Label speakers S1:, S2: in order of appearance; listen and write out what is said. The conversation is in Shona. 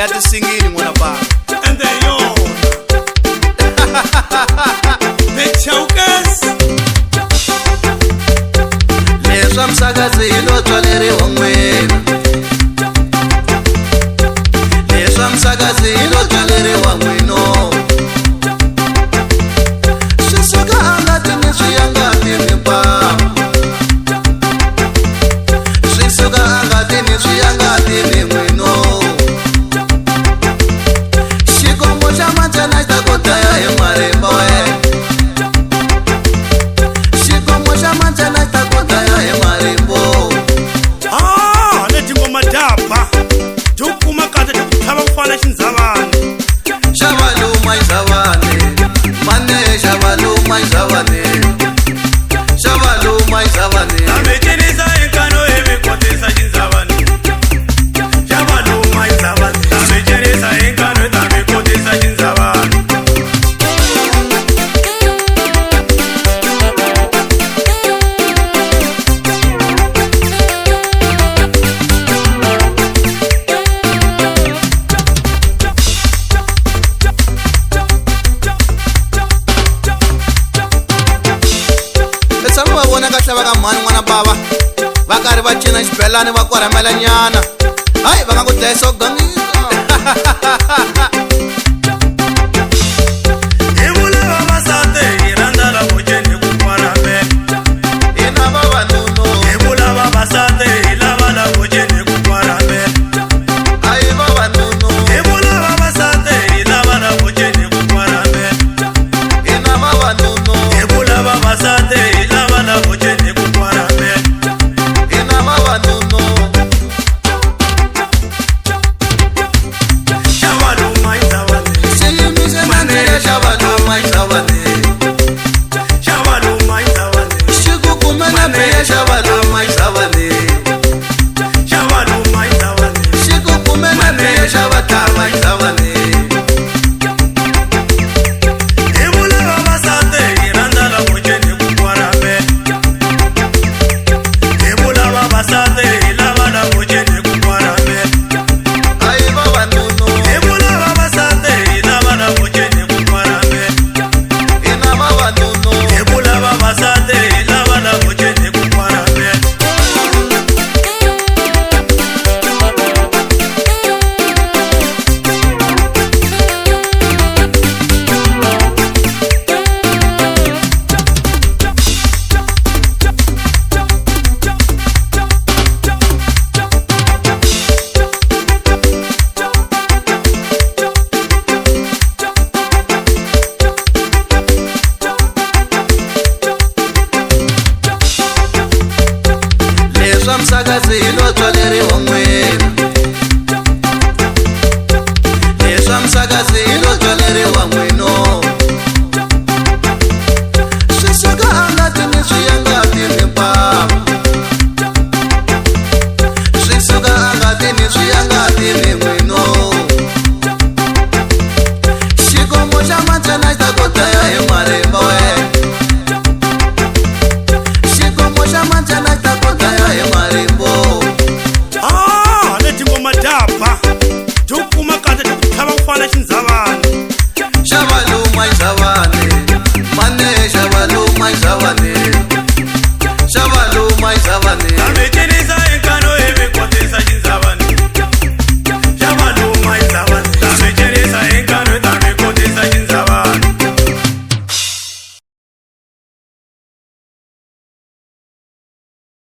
S1: ya tisingini n'wana bava
S2: ende yona Mechaukas
S1: leswa msakazi hilo tswaleriwa n'wina leswa msakazi hilo tswaleriwa n'wino swi suka angatini swi ya ngatini bava swi suka angatini swi ya ngatini n'wino xikombo xa mantsena xi ta ku dlaya hi marimba we xikombo xa mantsena xi ta ku dlaya hi marimbo
S2: leti ngoma dapa jukuma kahle tava ku fana xindzavani
S1: xavaluma izavane mane xavaluma izavane xavaluma izavane
S2: ametirisa enkano emikotisa xindzavani xavaluma izavani ametirisa enkano emikotisa xindzavani
S1: va vona kahle va ka mhani n'wana bava va karhi va cina xibelani va korhamela nyana hayi va nga ku dlayisa ku gangisa
S2: hi vula vavasati hi rhandza la vuceni ku korhamela
S1: hina vavanuna
S2: hi vula vavasati hi lava la vuceni ku korhamela
S1: a hi vavanuna
S2: hi vula vavasati hi lava la vuceni ku korhamela
S1: hina vavanuna
S2: hi vula vavasati hi lava la vuceni ku korhamela
S1: hina vavanuna
S2: xavaluma izavani
S1: xiyimise nandziya xavaluma izavane
S2: xavaluma izavani
S1: xikukume nandziya xavaluma izavane
S2: xavaluma izavani
S1: xikukume nandziya xavatava izavane